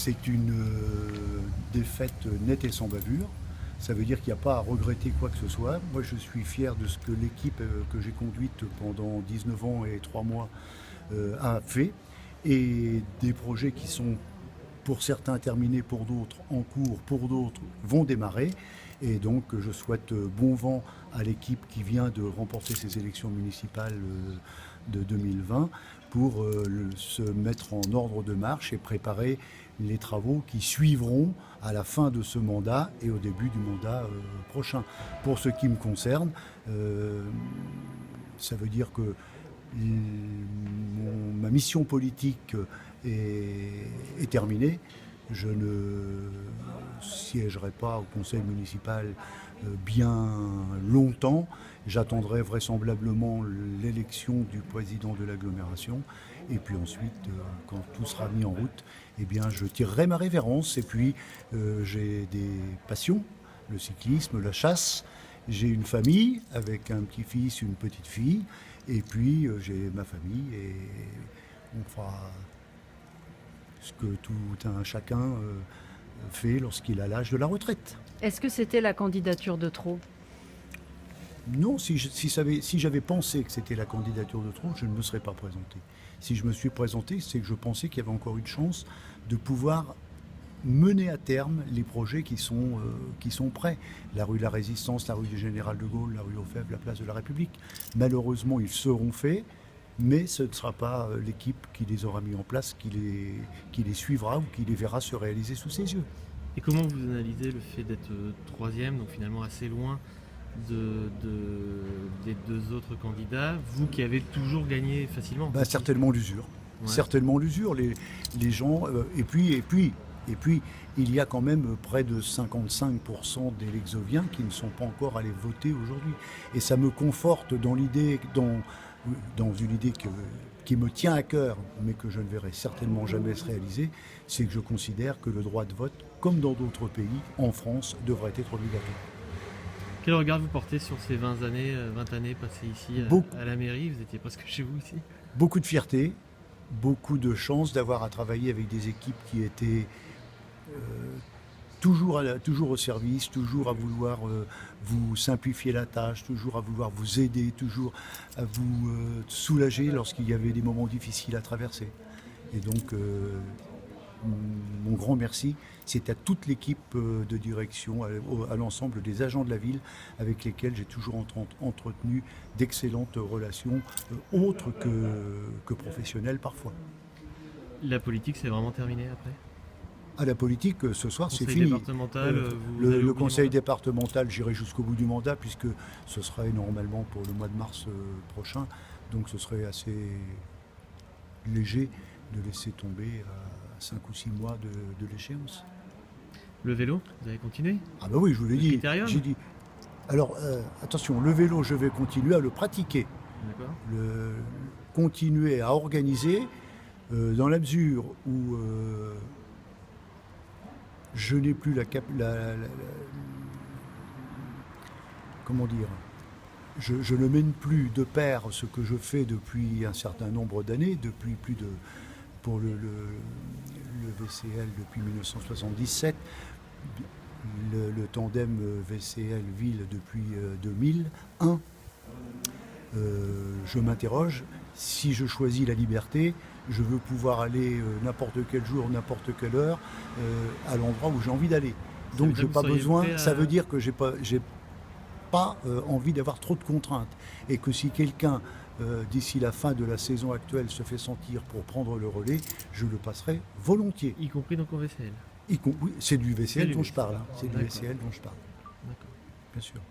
C'est une défaite nette et sans bavure. Ça veut dire qu'il n'y a pas à regretter quoi que ce soit. Moi, je suis fier de ce que l'équipe que j'ai conduite pendant 19 ans et 3 mois a fait. Et des projets qui sont pour certains terminés, pour d'autres en cours, pour d'autres vont démarrer. Et donc je souhaite bon vent à l'équipe qui vient de remporter ces élections municipales de 2020 pour se mettre en ordre de marche et préparer les travaux qui suivront à la fin de ce mandat et au début du mandat prochain. Pour ce qui me concerne, ça veut dire que ma mission politique est terminée. Je ne siégerai pas au conseil municipal bien longtemps. J'attendrai vraisemblablement l'élection du président de l'agglomération. Et puis ensuite, quand tout sera mis en route, eh bien, je tirerai ma révérence. Et puis, j'ai des passions, le cyclisme, la chasse. J'ai une famille avec un petit-fils, une petite-fille. Et puis, j'ai ma famille et on fera ce que tout un chacun fait lorsqu'il a l'âge de la retraite. Est-ce que c'était la candidature de trop ? Non, si j'avais pensé que c'était la candidature de trop, je ne me serais pas présenté. Si je me suis présenté, c'est que je pensais qu'il y avait encore une chance de pouvoir mener à terme les projets qui sont prêts. La rue de la Résistance, la rue du Général de Gaulle, la rue aux Fèves, la place de la République. Malheureusement, ils seront faits, mais ce ne sera pas l'équipe qui les aura mis en place, qui les suivra ou qui les verra se réaliser sous ses yeux. Et comment vous analysez le fait d'être troisième, donc finalement assez loin des deux autres candidats, vous qui avez toujours gagné facilement? Certainement l'usure. Ouais. Certainement l'usure. Les gens... Et puis, il y a quand même près de 55% des Lexoviens qui ne sont pas encore allés voter aujourd'hui. Et ça me conforte dans l'idée, dans une idée qui me tient à cœur, mais que je ne verrai certainement jamais se réaliser, c'est que je considère que le droit de vote, comme dans d'autres pays, en France, devrait être obligatoire. Quel regard vous portez sur ces 20 années passées ici à la mairie? Vous étiez presque chez vous ici. Beaucoup de fierté, beaucoup de chance d'avoir à travailler avec des équipes qui étaient toujours au service, toujours à vouloir vous simplifier la tâche, toujours à vouloir vous aider, toujours à vous soulager lorsqu'il y avait des moments difficiles à traverser. Et donc, mon grand merci, c'est à toute l'équipe de direction, à l'ensemble des agents de la ville avec lesquels j'ai toujours entretenu d'excellentes relations, autres que professionnelles parfois. La politique, c'est vraiment terminé après ? À la politique, ce soir, c'est fini. Le conseil départemental, j'irai jusqu'au bout du mandat, puisque ce serait normalement pour le mois de mars prochain. Donc ce serait assez léger de laisser tomber à 5 ou 6 mois de l'échéance. Le vélo, vous allez continuer ? Ah ben oui, je vous l'ai dit. J'ai dit. Alors, attention, le vélo, je vais continuer à le pratiquer. D'accord. Continuer à organiser dans la mesure où je n'ai plus comment dire, je ne mène plus de pair ce que je fais depuis un certain nombre d'années, depuis pour le VCL depuis 1977, le tandem VCL-Ville depuis 2001. Je m'interroge, si je choisis la liberté, je veux pouvoir aller n'importe quel jour, n'importe quelle heure, à l'endroit où j'ai envie d'aller. Donc j'ai pas besoin, ça veut dire que j'ai pas envie d'avoir trop de contraintes. Et que si quelqu'un, d'ici la fin de la saison actuelle, se fait sentir pour prendre le relais, je le passerai volontiers. Y compris donc au VCL. Oui, c'est du VCL dont je parle. C'est du VCL dont je parle. D'accord. Bien sûr.